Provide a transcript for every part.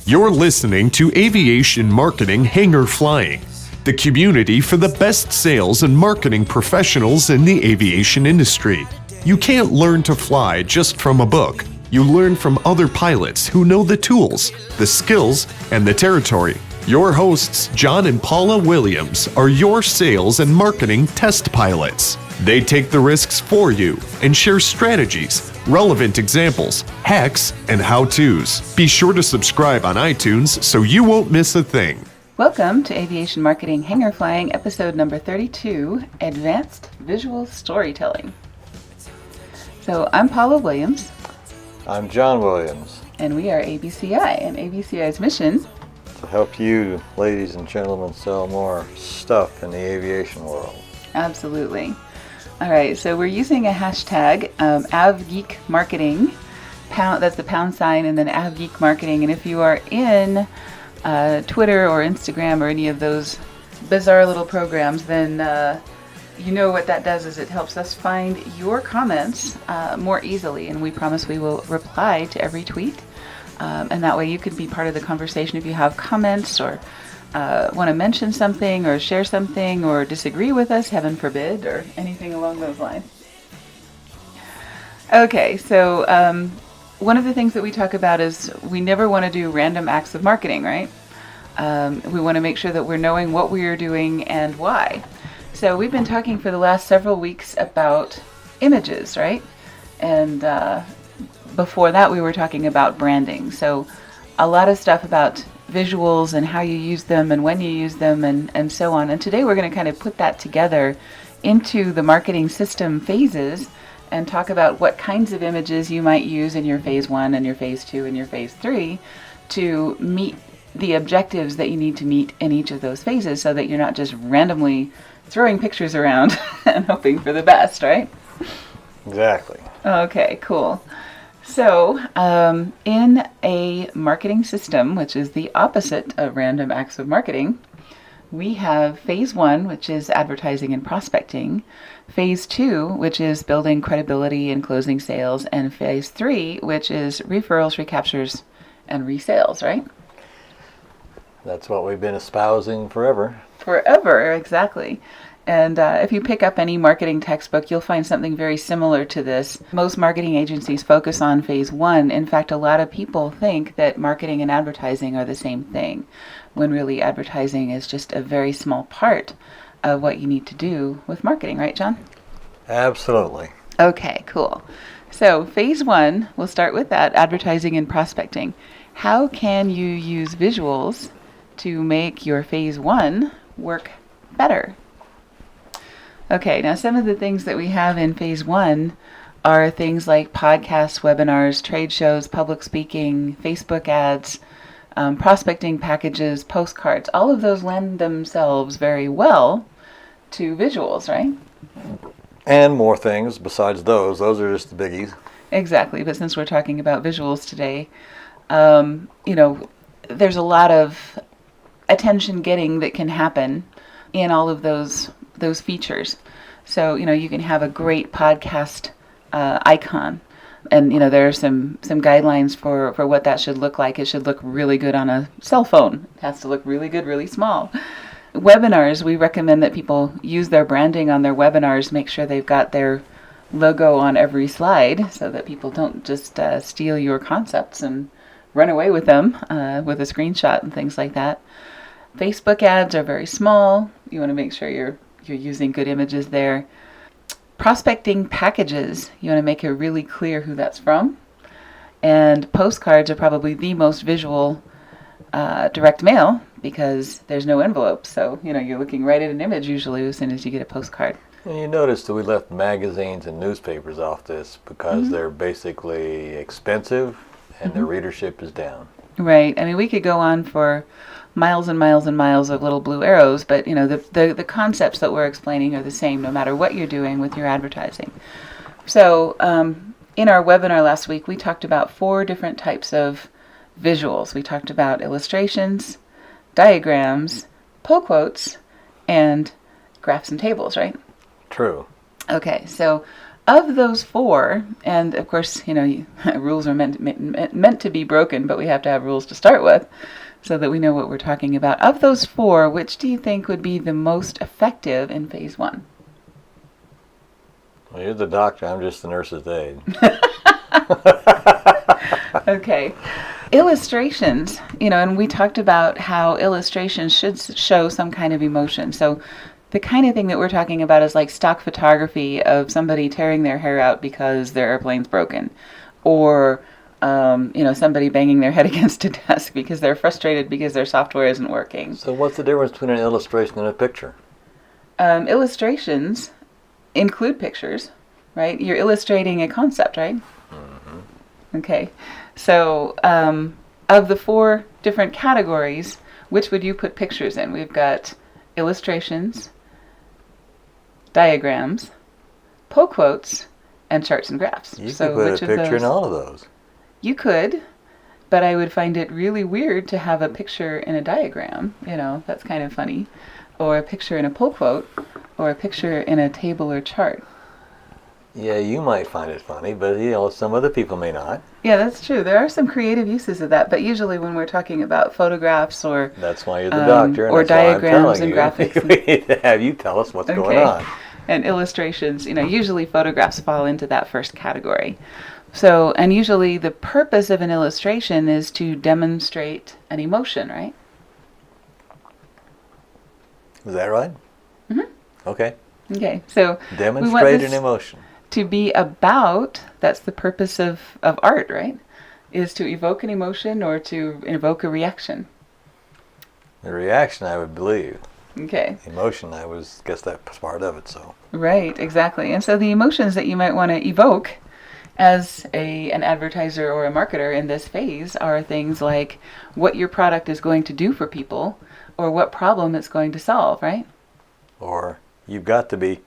You're listening to Aviation Marketing Hangar Flying, the community for the best sales and marketing professionals in the aviation industry. You can't learn to fly just from a book. You learn from other pilots who know the tools, the skills, and the territory. Your hosts, John and Paula Williams, are your sales and marketing test pilots. They take the risks for you and share strategies, relevant examples, hacks, and how-tos. Be sure to subscribe on iTunes so you won't miss a thing. Welcome to Aviation Marketing Hangar Flying, episode number 32, Advanced Visual Storytelling. So I'm Paula Williams. I'm John Williams. And we are ABCI, and ABCI's mission to help you, ladies and gentlemen, sell more stuff in the aviation world. Absolutely. All right, so we're using a hashtag, AvGeekMarketing. That's the pound sign, and then AvGeekMarketing. And if you are in Twitter or Instagram or any of those bizarre little programs, then you know what that does is it helps us find your comments more easily. And we promise we will reply to every tweet. And that way you can be part of the conversation if you have comments or want to mention something or share something or disagree with us, heaven forbid, or anything along those lines. Okay, so one of the things that we talk about is we never want to do random acts of marketing, right? We want to make sure that we're knowing what we are doing and why. So we've been talking for the last several weeks about images, right? And before that, we were talking about branding. So a lot of stuff about visuals and how you use them and when you use them and so on. And today we're going to kind of put that together into the marketing system phases and talk about what kinds of images you might use in your phase 1 and your phase 2 and your phase 3 to meet the objectives that you need to meet in each of those phases so that you're not just randomly throwing pictures around and hoping for the best, right? Exactly. Okay, cool. So, in a marketing system, which is the opposite of random acts of marketing, we have phase 1, which is advertising and prospecting, phase 2, which is building credibility and closing sales, and phase 3, which is referrals, recaptures, and resales, right? That's what we've been espousing forever. Forever, exactly. And if you pick up any marketing textbook, you'll find something very similar to this. Most marketing agencies focus on phase 1. In fact, a lot of people think that marketing and advertising are the same thing, when really advertising is just a very small part of what you need to do with marketing, right, John? Absolutely. Okay, cool. So phase 1, we'll start with that, advertising and prospecting. How can you use visuals to make your phase 1 work better? Okay, now some of the things that we have in phase 1 are things like podcasts, webinars, trade shows, public speaking, Facebook ads, prospecting packages, postcards. All of those lend themselves very well to visuals, right? And more things besides those. Those are just the biggies. Exactly, but since we're talking about visuals today, there's a lot of attention getting that can happen in all of those features. So, you can have a great podcast icon. And, there are some guidelines for what that should look like. It should look really good on a cell phone. It has to look really good, really small. Webinars, we recommend that people use their branding on their webinars, make sure they've got their logo on every slide so that people don't just steal your concepts and run away with them with a screenshot and things like that. Facebook ads are very small. You want to make sure you're using good images there. Prospecting packages, you want to make it really clear who that's from. And postcards are probably the most visual direct mail because there's no envelope. So, you're looking right at an image usually as soon as you get a postcard. And you notice that we left magazines and newspapers off this because they're basically expensive and their readership is down. Right. I mean, we could go on for miles and miles and miles of little blue arrows, but the concepts that we're explaining are the same no matter what you're doing with your advertising. So in our webinar last week, we talked about 4 different types of visuals. We talked about illustrations, diagrams, pull quotes, and graphs and tables, right? True. Okay, so of those four, and of course, rules are meant to be broken, but we have to have rules to start with so that we know what we're talking about. Of those four, which do you think would be the most effective in phase one? Well, you're the doctor. I'm just the nurse's aide. Okay. Illustrations, and we talked about how illustrations should show some kind of emotion. So the kind of thing that we're talking about is like stock photography of somebody tearing their hair out because their airplane's broken, or somebody banging their head against a desk because they're frustrated because their software isn't working. So what's the difference between an illustration and a picture? Illustrations include pictures, right? You're illustrating a concept, right? Mm-hmm. Okay. So of the four different categories, which would you put pictures in? We've got illustrations, diagrams, pull quotes, and charts and graphs. You could put a picture in all of those. You could, but I would find it really weird to have a picture in a diagram. That's kind of funny. Or a picture in a pull quote, or a picture in a table or chart. Yeah, you might find it funny, but some other people may not. Yeah, that's true. There are some creative uses of that, but usually when we're talking about photographs or that's why you're the doctor, and or that's diagrams why I'm and graphics. We need to have you tell us what's going on. And illustrations, usually photographs fall into that first category. So, and usually the purpose of an illustration is to demonstrate an emotion, right? Is that right? Mm-hmm. Okay. Okay, so demonstrate an emotion. To be about, that's the purpose of art, right? Is to evoke an emotion or to evoke a reaction. The reaction, I would believe. Okay. Emotion, guess that's part of it, so. Right, exactly. And so the emotions that you might want to evoke as an advertiser or a marketer in this phase are things like what your product is going to do for people or what problem it's going to solve, right? Or you've got to be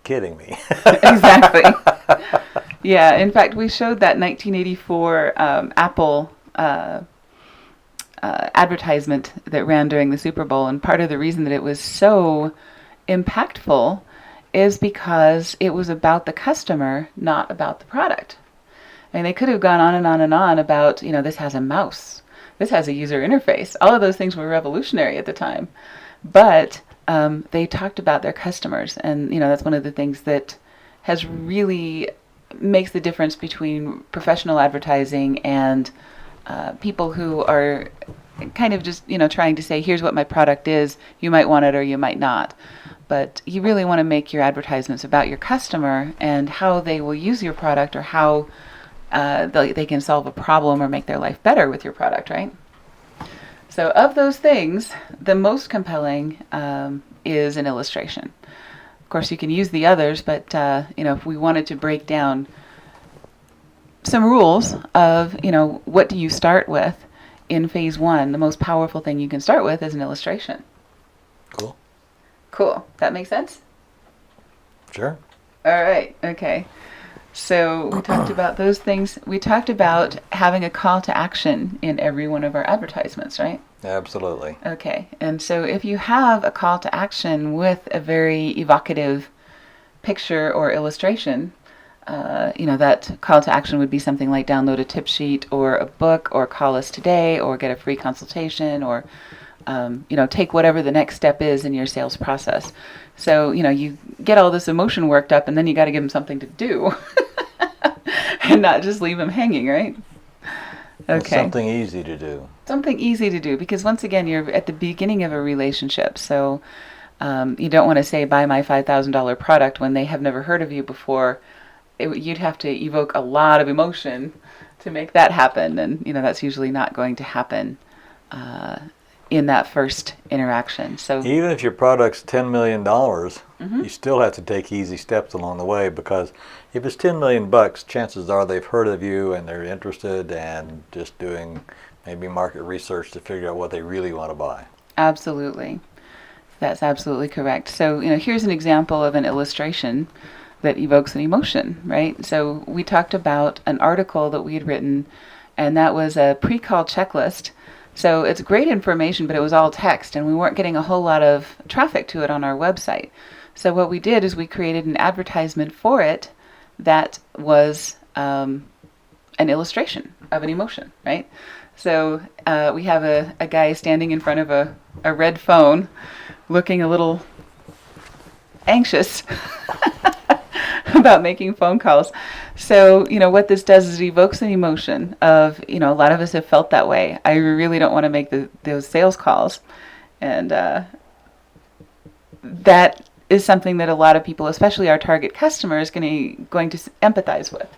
kidding me. Exactly. Yeah, in fact, we showed that 1984 Apple advertisement that ran during the Super Bowl, and part of the reason that it was so impactful is because it was about the customer, not about the product. And they could have gone on and on and on about, this has a mouse, this has a user interface. All of those things were revolutionary at the time. But they talked about their customers, and that's one of the things that has really makes the difference between professional advertising and people who are kind of just trying to say, here's what my product is, you might want it or you might not. But you really want to make your advertisements about your customer and how they will use your product, or how they can solve a problem or make their life better with your product, right? So of those things, the most compelling is an illustration. Of course, you can use the others, but if we wanted to break down some rules of, what do you start with in phase one, the most powerful thing you can start with is an illustration. Cool. That makes sense? Sure. All right. Okay. So we talked about those things. We talked about having a call to action in every one of our advertisements, right? Absolutely. Okay. And so if you have a call to action with a very evocative picture or illustration, that call to action would be something like download a tip sheet or a book, or call us today, or get a free consultation, or take whatever the next step is in your sales process. So, you get all this emotion worked up, and then you got to give them something to do and not just leave them hanging, right? Okay. Something easy to do. Something easy to do, because once again, you're at the beginning of a relationship. So you don't want to say, buy my $5,000 product when they have never heard of you before. You'd have to evoke a lot of emotion to make that happen. And, that's usually not going to happen in that first interaction. So even if your product's $10 million, you still have to take easy steps along the way, because if it's $10 million, chances are they've heard of you and they're interested, and just doing maybe market research to figure out what they really want to buy. Absolutely. That's absolutely correct. So, here's an example of an illustration that evokes an emotion, right? So we talked about an article that we had written, and that was a pre-call checklist. So it's great information, but it was all text, and we weren't getting a whole lot of traffic to it on our website. So what we did is we created an advertisement for it that was an illustration of an emotion, right? So we have a guy standing in front of a red phone looking a little anxious about making phone calls. So, what this does is it evokes an emotion of, a lot of us have felt that way. I really don't want to make those sales calls. And that is something that a lot of people, especially our target customers, going to empathize with.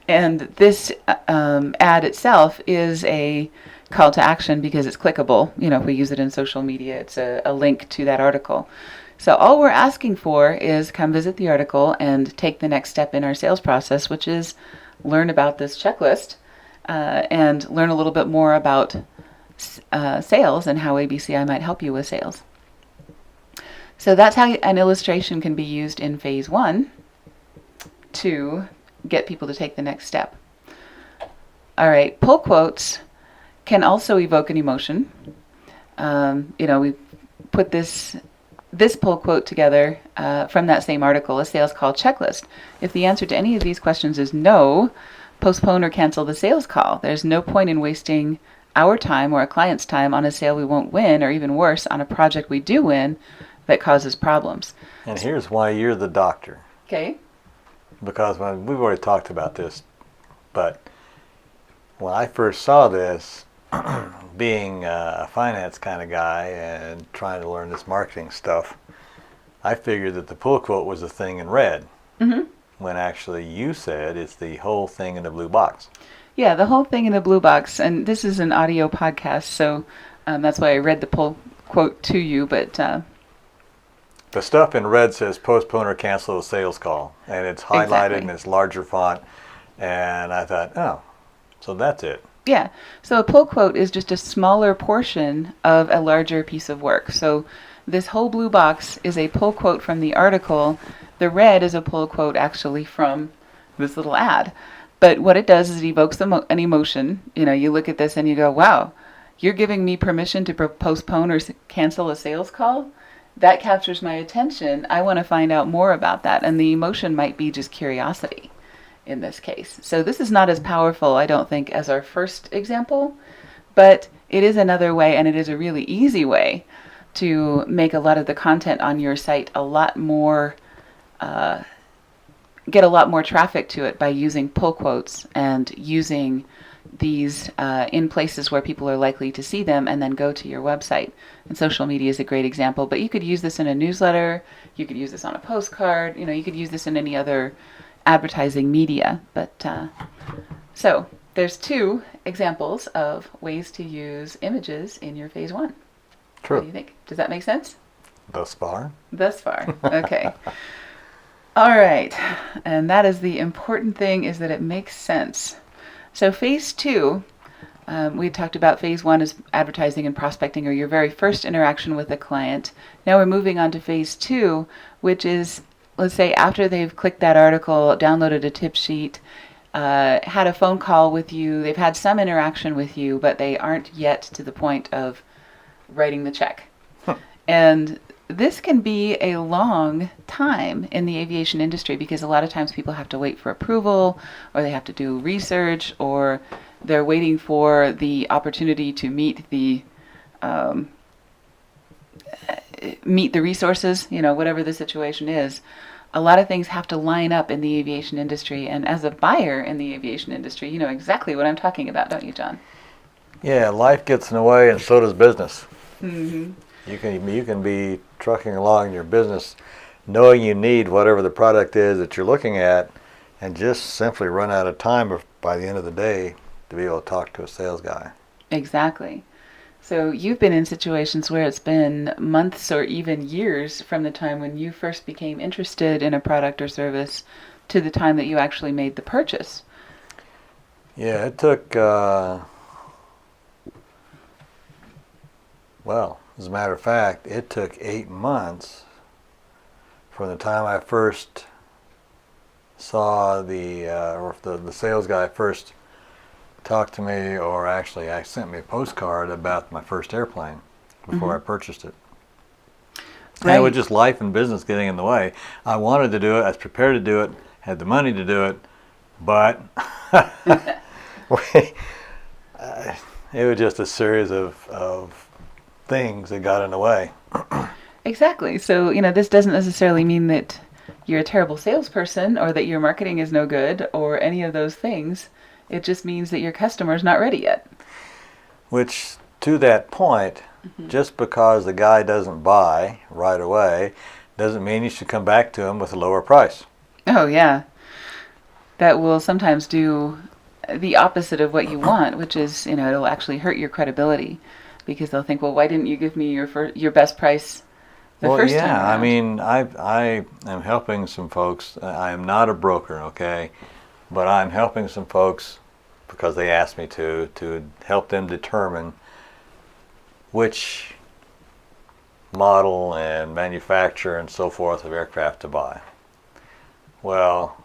And this ad itself is a call to action because it's clickable. If we use it in social media, it's a link to that article. So all we're asking for is come visit the article and take the next step in our sales process, which is learn about this checklist and learn a little bit more about sales and how ABCI might help you with sales. So that's how an illustration can be used in phase 1 to get people to take the next step. All right, pull quotes can also evoke an emotion. We put this pull quote together from that same article, a sales call checklist. If the answer to any of these questions is no, postpone or cancel the sales call. There's no point in wasting our time or a client's time on a sale we won't win, or even worse, on a project we do win that causes problems. And here's why you're the doctor. Okay. Because we've already talked about this, but when I first saw this, being a finance kind of guy and trying to learn this marketing stuff, I figured that the pull quote was the thing in red. Mm-hmm. When actually you said it's the whole thing in the blue box. Yeah, the whole thing in the blue box. And this is an audio podcast, so that's why I read the pull quote to you, but... the stuff in red says postpone or cancel a sales call, and it's highlighted Exactly. in this larger font, and I thought, oh, so that's it. Yeah, so a pull quote is just a smaller portion of a larger piece of work. So this whole blue box is a pull quote from the article. The red is a pull quote actually from this little ad. But what it does is it evokes an emotion. You look at this and you go, wow, you're giving me permission to postpone or cancel a sales call? That captures my attention. I want to find out more about that. And the emotion might be just curiosity in this case. So this is not as powerful, I don't think, as our first example, but it is another way, and it is a really easy way to make a lot of the content on your site a lot more, get a lot more traffic to it by using pull quotes and using these in places where people are likely to see them and then go to your website. And social media is a great example, but you could use this in a newsletter, you could use this on a postcard, you could use this in any other advertising media. But so there's 2 examples of ways to use images in your phase 1. True. What do you think? Does that make sense? Thus far. Thus far. Okay. All right. And that is the important thing, is that it makes sense. So phase 2, we talked about phase 1 is advertising and prospecting, or your very first interaction with a client. Now we're moving on to phase 2, which is, let's say, after they've clicked that article, downloaded a tip sheet, had a phone call with you, they've had some interaction with you, but they aren't yet to the point of writing the check. And this can be a long time in the aviation industry, because a lot of times people have to wait for approval, or they have to do research, or they're waiting for the opportunity to meet the resources, whatever the situation is. A lot of things have to line up in the aviation industry, and as a buyer in the aviation industry, you know exactly what I'm talking about, don't you, John? Yeah, life gets in the way, and so does business. Mm-hmm. You can be trucking along in your business knowing you need whatever the product is that you're looking at, and just simply run out of time by the end of the day to be able to talk to a sales guy. Exactly. So you've been in situations where it's been months or even years from the time when you first became interested in a product or service to the time that you actually made the purchase. Yeah, it took, as a matter of fact, it took 8 months from the time I first saw the sales guy first talked to me, or actually sent me a postcard about my first airplane before I purchased it. Right. And it was just life and business getting in the way. I wanted to do it. I was prepared to do it. had the money to do it, but it was just a series of things that got in the way. Exactly. So, this doesn't necessarily mean that you're a terrible salesperson or that your marketing is no good or any of those things. It just means that your customer's not ready yet. Which, to that point, just because the guy doesn't buy right away doesn't mean you should come back to him with a lower price. Oh, yeah. That will sometimes do the opposite of what you want, which is, it'll actually hurt your credibility because they'll think, well, why didn't you give me your best price the first time around? I mean, I am helping some folks. I am not a broker, okay, but I'm helping some folks because they asked me to help them determine which model and manufacturer and so forth of aircraft to buy. Well,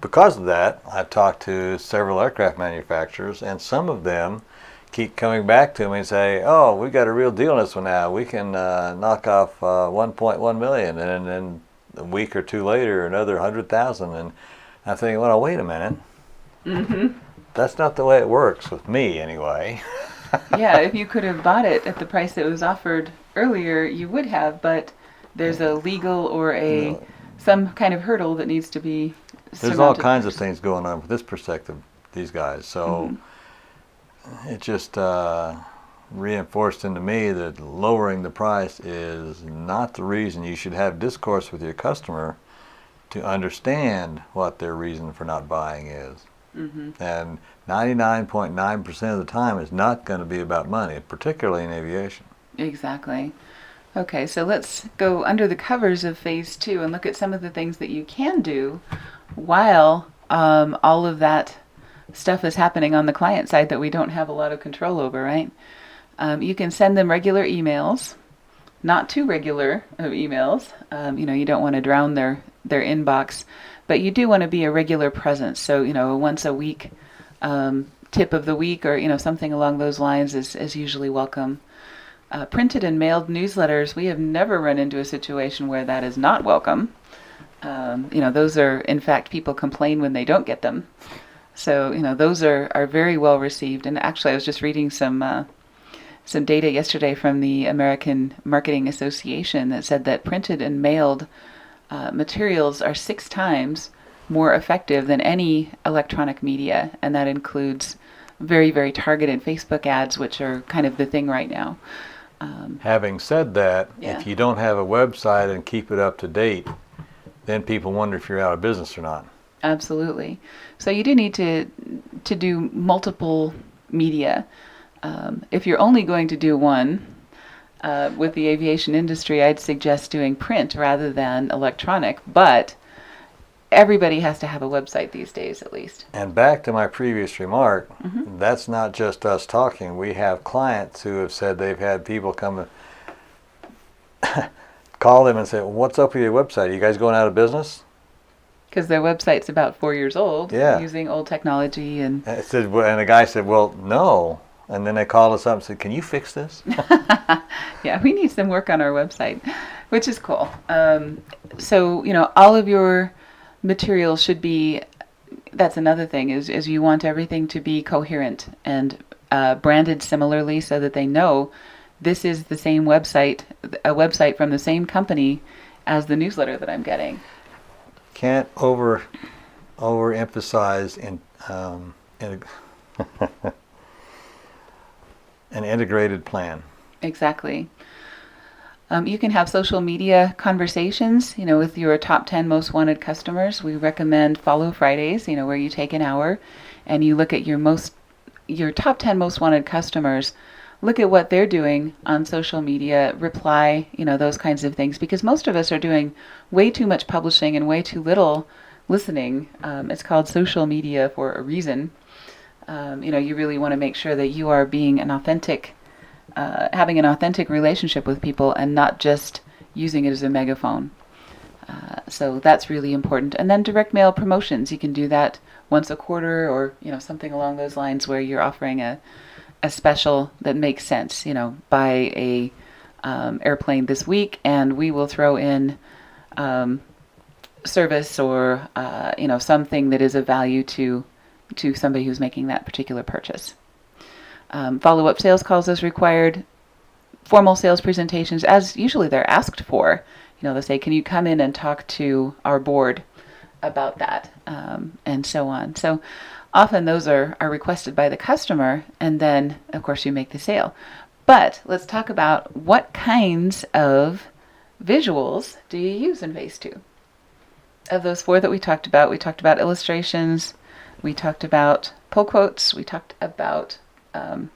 because of that, I've talked to several aircraft manufacturers, and some of them keep coming back to me and say, "Oh, we got a real deal on this one now. We can knock off 1.1 million," and then a week or two later, another 100,000. And I'm thinking, well, wait a minute. That's not the way it works with me, anyway. Yeah, if you could have bought it at the price that was offered earlier, you would have, but there's a legal or some kind of hurdle that needs to be There's all kinds of things going on with this perspective, these guys. So it just reinforced into me that lowering the price is not the reason. You should have discourse with your customer to understand what their reason for not buying is. And 99.9% of the time is not going to be about money, particularly in aviation. Exactly. Okay, so let's go under the covers of phase 2 and look at some of the things that you can do while all of that stuff is happening on the client side that we don't have a lot of control over, right? You can send them regular emails, not too regular of emails. You don't want to drown their inbox, but you do want to be a regular presence. So, a once a week tip of the week or, something along those lines is usually welcome. Printed and mailed newsletters, we have never run into a situation where that is not welcome. Those are, in fact, people complain when they don't get them. So, those are very well received. And actually, I was just reading some data yesterday from the American Marketing Association that said that printed and mailed materials are 6 times more effective than any electronic media. And that includes very, very targeted Facebook ads, which are kind of the thing right now. Having said that, if you don't have a website and keep it up to date, then people wonder if you're out of business or not. Absolutely. So you do need to do multiple media. If you're only going to do one, with the aviation industry, I'd suggest doing print rather than electronic, but everybody has to have a website these days, at least. And back to my previous remark, that's not just us talking. We have clients who have said they've had people come and call them and say, "What's up with your website? Are you guys going out of business?" Because their website's about 4 years old, using old technology. And the guy said, "Well, no." And then they called us up and said, "Can you fix this?" Yeah, we need some work on our website, which is cool. So, all of your material should be, that's another thing, is you want everything to be coherent and branded similarly so that they know this is the same website, a website from the same company as the newsletter that I'm getting. Can't overemphasize an integrated plan. Exactly. You can have social media conversations, with your top 10 most wanted customers. We recommend Follow Fridays, where you take an hour and you look at your top 10 most wanted customers, look at what they're doing on social media, reply, those kinds of things, because most of us are doing way too much publishing and way too little listening. It's called social media for a reason. You really want to make sure that you are being having an authentic relationship with people and not just using it as a megaphone. So that's really important. And then direct mail promotions. You can do that once a quarter or, something along those lines where you're offering a special that makes sense. Buy a airplane this week and we will throw in service or something that is of value to somebody who's making that particular purchase. Follow-up sales calls as required. Formal sales presentations, as usually they're asked for. They say, can you come in and talk to our board about that, and so on. So often those are requested by the customer, and then, of course, you make the sale. But let's talk about what kinds of visuals do you use in phase 2? Of those 4 that we talked about illustrations, we talked about pull quotes, we talked about, what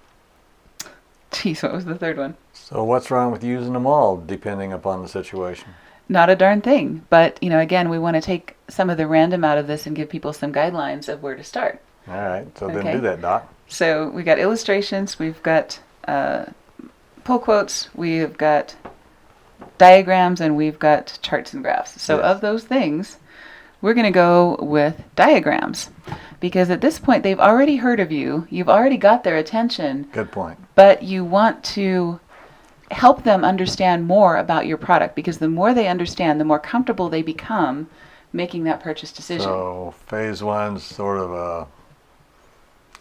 was the third one? So what's wrong with using them all, depending upon the situation? Not a darn thing. But, again, we want to take some of the random out of this and give people some guidelines of where to start. All right, so Okay. then do that, Doc. So we got illustrations, we've got pull quotes, we've got diagrams, and we've got charts and graphs. So Yes. of those things, we're going to go with diagrams. Because at this point, they've already heard of you, you've already got their attention, Good point. but you want to help them understand more about your product, because the more they understand, the more comfortable they become making that purchase decision. So phase 1's sort of a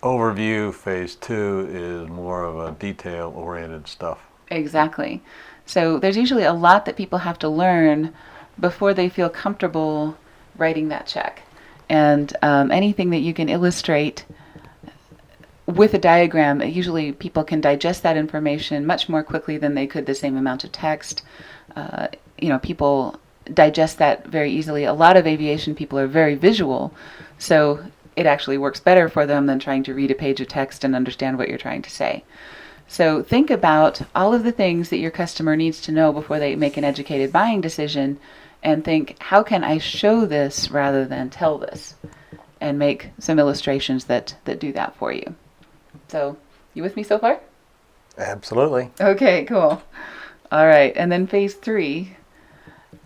overview. Phase 2 is more of a detail-oriented stuff. Exactly. So there's usually a lot that people have to learn before they feel comfortable writing that check. And anything that you can illustrate with a diagram, usually people can digest that information much more quickly than they could the same amount of text. People digest that very easily. A lot of aviation people are very visual, so it actually works better for them than trying to read a page of text and understand what you're trying to say. So think about all of the things that your customer needs to know before they make an educated buying decision, and think, how can I show this rather than tell this? And make some illustrations that do that for you. So, you with me so far? Absolutely. Okay, cool. All right, and then phase 3,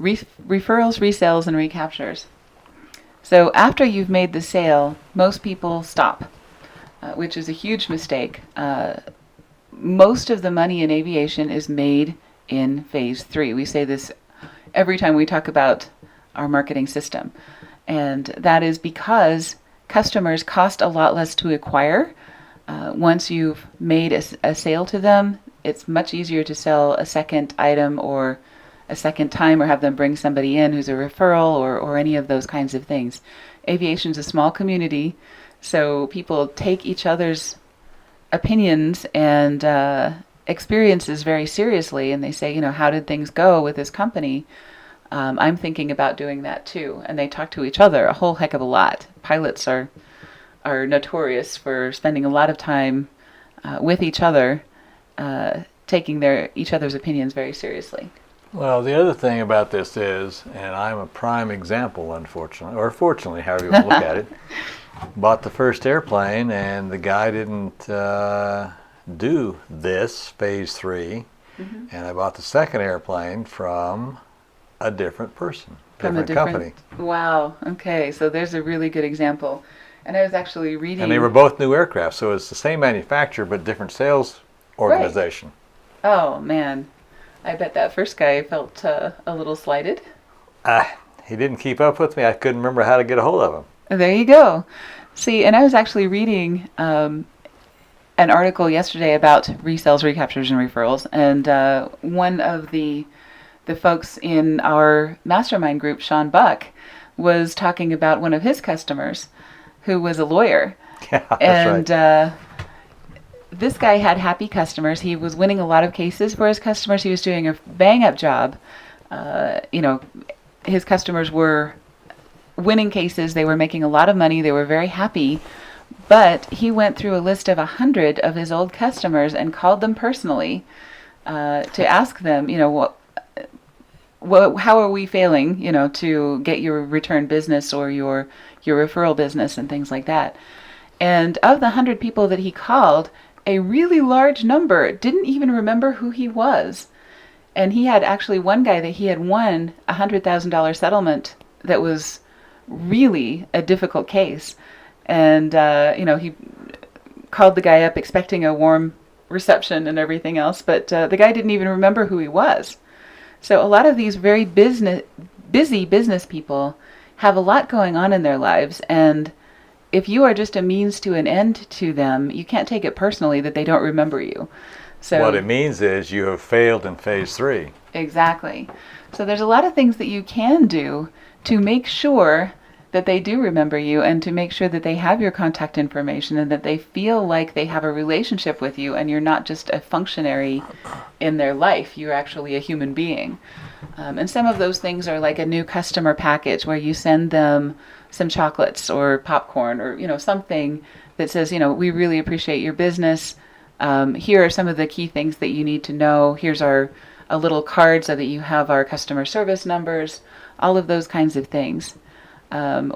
referrals, resales, and recaptures. So after you've made the sale, most people stop, which is a huge mistake. Most of the money in aviation is made in phase 3. We say this every time we talk about our marketing system. And that is because customers cost a lot less to acquire. Once you've made a sale to them, it's much easier to sell a second item or a second time, or have them bring somebody in who's a referral, or any of those kinds of things. Aviation's a small community, so people take each other's opinions and experiences very seriously, and they say, how did things go with this company? I'm thinking about doing that too. And they talk to each other a whole heck of a lot. Pilots are notorious for spending a lot of time with each other, taking each other's opinions very seriously. Well, the other thing about this is, and I'm a prime example, unfortunately, or fortunately, however you want to look at it, bought the first airplane, and the guy didn't do this, phase 3, and I bought the second airplane from a different person, different company. Wow, okay, so there's a really good example. And I was actually reading... And they were both new aircraft, so it's the same manufacturer, but different sales organization. Right. Oh, man. I bet that first guy felt a little slighted. He didn't keep up with me. I couldn't remember how to get a hold of him. There you go. See, and I was actually reading an article yesterday about resales, recaptures, and referrals. And one of the folks in our mastermind group, Sean Buck, was talking about one of his customers who was a lawyer. Yeah, that's right. This guy had happy customers. He was winning a lot of cases for his customers. He was doing a bang-up job. His customers were winning cases. They were making a lot of money. They were very happy. But he went through a list of 100 of his old customers and called them personally to ask them, how are we failing, to get your return business or your referral business and things like that. And of the 100 people that he called, a really large number didn't even remember who he was. And he had actually one guy that he had won a $100,000 settlement that was really a difficult case. And, he called the guy up expecting a warm reception and everything else, but the guy didn't even remember who he was. So a lot of these very busy business people have a lot going on in their lives, and if you are just a means to an end to them, you can't take it personally that they don't remember you. So What it means is you have failed in phase 3. exactly. So there's a lot of things that you can do to make sure that they do remember you, and to make sure that they have your contact information, and that they feel like they have a relationship with you and you're not just a functionary in their life. You're actually a human being. And some of those things are like a new customer package where you send them some chocolates or popcorn, or something that says, we really appreciate your business. Here are some of the key things that you need to know. Here's a little card so that you have our customer service numbers, all of those kinds of things.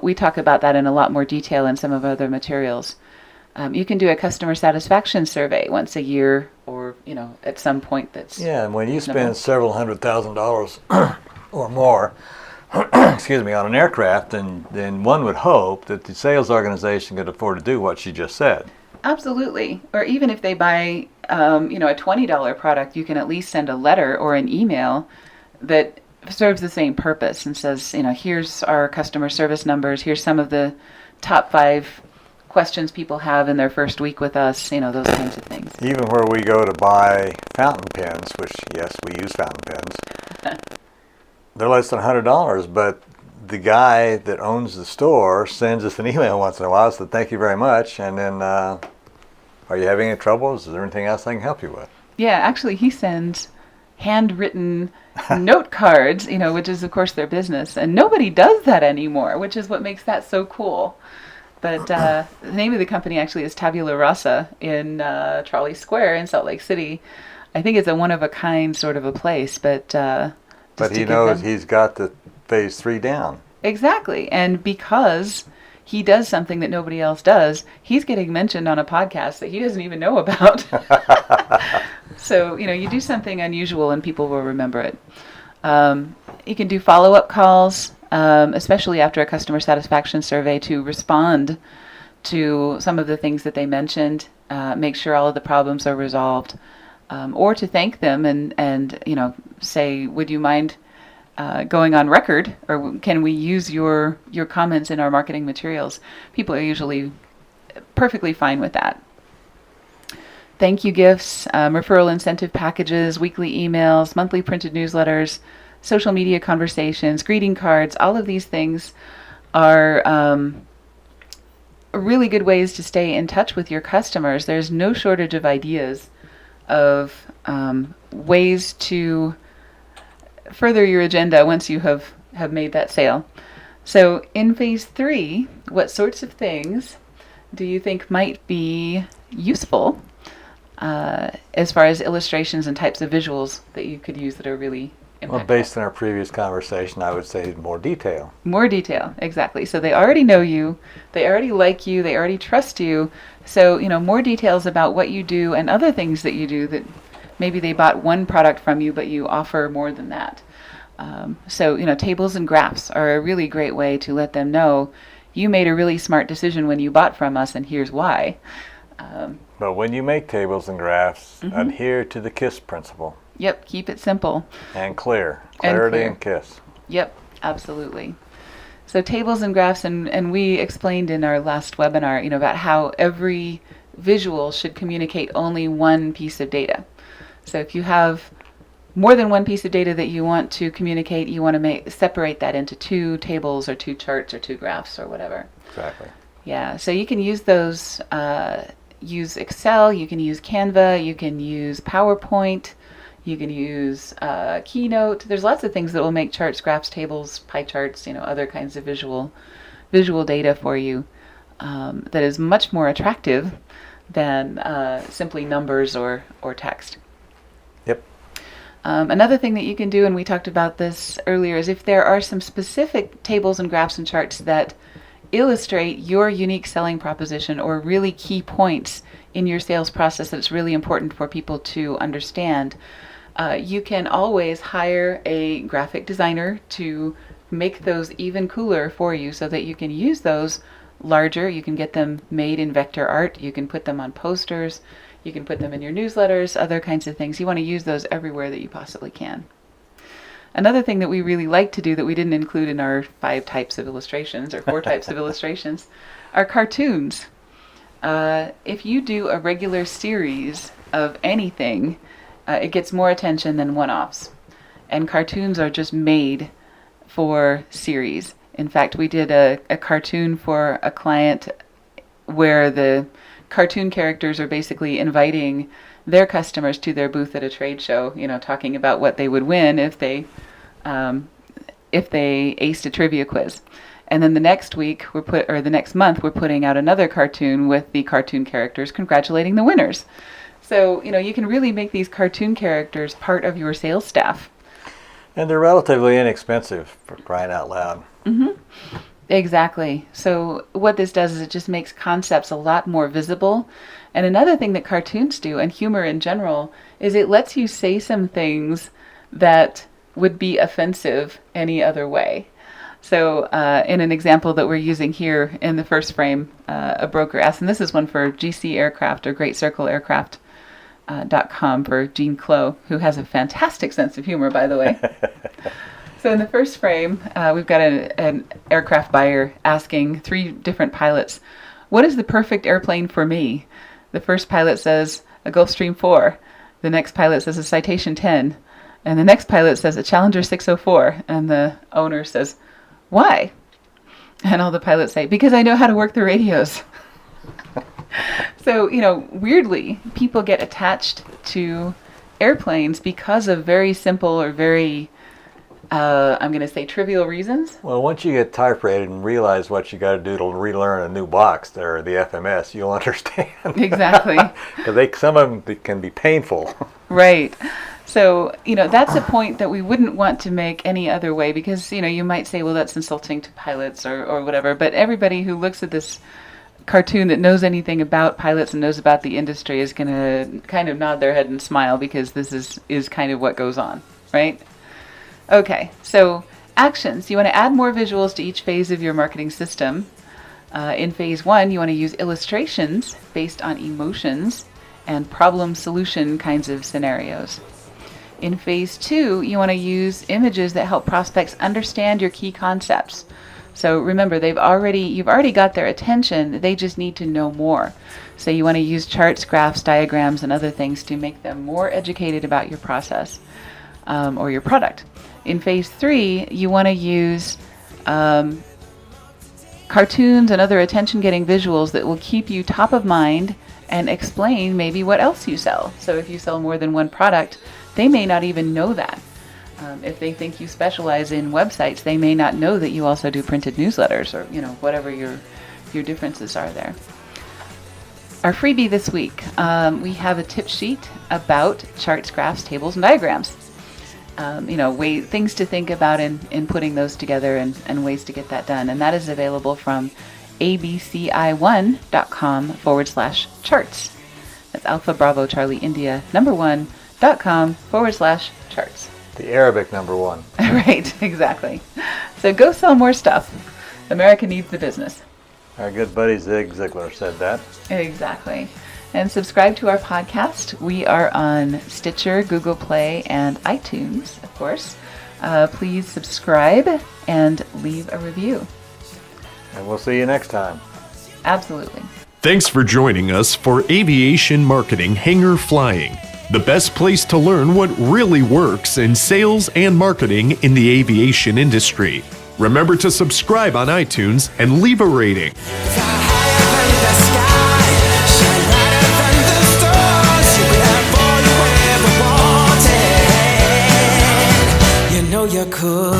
We talk about that in a lot more detail in some of our other materials. You can do a customer satisfaction survey once a year, or at some point that's Yeah, and when you reasonable. spend several $100,000 or more, excuse me, on an aircraft, then one would hope that the sales organization could afford to do what she just said. Absolutely. Or even if they buy, a $20 product, you can at least send a letter or an email that serves the same purpose and says, here's our customer service numbers. Here's some of the top 5 questions people have in their first week with us, those kinds of things. Even where we go to buy fountain pens, which, yes, we use fountain pens, they're less than $100, but the guy that owns the store sends us an email once in a while, says thank you very much, and then, are you having any troubles? Is there anything else I can help you with? Yeah, actually, he sends handwritten note cards, which is, of course, their business. And nobody does that anymore, which is what makes that so cool. But the name of the company actually is Tabula Rasa in Trolley Square in Salt Lake City. I think it's a one-of-a-kind sort of a place, but He knows he's got the phase 3 down. Exactly. And because he does something that nobody else does, he's getting mentioned on a podcast that he doesn't even know about. So, you do something unusual and people will remember it. You can do follow-up calls, especially after a customer satisfaction survey, to respond to some of the things that they mentioned, make sure all of the problems are resolved, or to thank them and say, would you mind going on record, or can we use your comments in our marketing materials? People are usually perfectly fine with that. Thank you gifts, referral incentive packages, weekly emails, monthly printed newsletters, social media conversations, greeting cards, all of these things are really good ways to stay in touch with your customers. There's no shortage of ideas of ways to further your agenda once you have made that sale. So in phase 3, what sorts of things do you think might be useful as far as illustrations and types of visuals that you could use that are really impactful? Well, based on our previous conversation, I would say more detail. More detail, exactly. So they already know you, they already like you, they already trust you. So, more details about what you do and other things that you do, that maybe they bought one product from you, but you offer more than that. So, tables and graphs are a really great way to let them know you made a really smart decision when you bought from us, and here's why. But when you make tables and graphs, adhere to the KISS principle. Yep, keep it simple. And clear. Clarity clear. and KISS. Yep, absolutely. So tables and graphs, and we explained in our last webinar, about how every visual should communicate only one piece of data. So if you have more than one piece of data that you want to communicate, you want to separate that into 2 tables or 2 charts or 2 graphs or whatever. Exactly. Yeah, so you can use those, use Excel, you can use Canva, you can use PowerPoint, you can use Keynote. There's lots of things that will make charts, graphs, tables, pie charts, other kinds of visual data for you that is much more attractive than simply numbers or text. Yep. Another thing that you can do, and we talked about this earlier, is if there are some specific tables and graphs and charts that illustrate your unique selling proposition or really key points in your sales process that's really important for people to understand, you can always hire a graphic designer to make those even cooler for you so that you can use those larger. You can get them made in vector art. You can put them on posters. You can put them in your newsletters, other kinds of things. You want to use those everywhere that you possibly can. Another thing that we really like to do that we didn't include in our 5 types of illustrations or 4 types of illustrations are cartoons. If you do a regular series of anything, it gets more attention than one-offs. And cartoons are just made for series. In fact, we did a cartoon for a client where the cartoon characters are basically inviting their customers to their booth at a trade show, talking about what they would win if they aced a trivia quiz. And then the next month we're putting out another cartoon with the cartoon characters congratulating the winners. So, you can really make these cartoon characters part of your sales staff. And they're relatively inexpensive, for crying out loud. Mm-hmm. Exactly. So what this does is it just makes concepts a lot more visible. And another thing that cartoons do, and humor in general, is it lets you say some things that would be offensive any other way. So in an example that we're using here in the first frame, a broker asked, and this is one for GC Aircraft or Great Circle Aircraft.com for Gene Clow, who has a fantastic sense of humor, by the way. So in the first frame, we've got an aircraft buyer asking 3 different pilots, what is the perfect airplane for me? The first pilot says a Gulfstream 4. The next pilot says a Citation 10. And the next pilot says a Challenger 604. And the owner says, why? And all the pilots say, because I know how to work the radios. So, weirdly, people get attached to airplanes because of very simple or very I'm going to say trivial reasons. Well, once you get type-rated and realize what you got to do to relearn a new box there, the FMS, you'll understand. Exactly. Because some of them can be painful. Right. So, that's a point that we wouldn't want to make any other way because, you might say, well, that's insulting to pilots or whatever. But everybody who looks at this cartoon that knows anything about pilots and knows about the industry is going to kind of nod their head and smile because this is kind of what goes on, right? Okay, so actions. You want to add more visuals to each phase of your marketing system. In phase 1, you want to use illustrations based on emotions and problem-solution kinds of scenarios. In phase 2, you want to use images that help prospects understand your key concepts. So remember, you've already got their attention, they just need to know more. So you want to use charts, graphs, diagrams, and other things to make them more educated about your process or your product. In phase 3, you want to use cartoons and other attention-getting visuals that will keep you top of mind and explain maybe what else you sell. So if you sell more than one product, they may not even know that. If they think you specialize in websites, they may not know that you also do printed newsletters or whatever your differences are there. Our freebie this week, we have a tip sheet about charts, graphs, tables, and diagrams. Things to think about in putting those together and ways to get that done. And that is available from abci1.com/charts. That's Alpha Bravo Charlie India #1.com/charts. The Arabic #1. Right, exactly. So go sell more stuff. America needs the business. Our good buddy Zig Ziglar said that. Exactly. And subscribe to our podcast. We are on Stitcher, Google Play, and iTunes, of course. Please subscribe and leave a review. And we'll see you next time. Absolutely. Thanks for joining us for Aviation Marketing Hangar Flying, the best place to learn what really works in sales and marketing in the aviation industry. Remember to subscribe on iTunes and leave a rating. You know you're cool.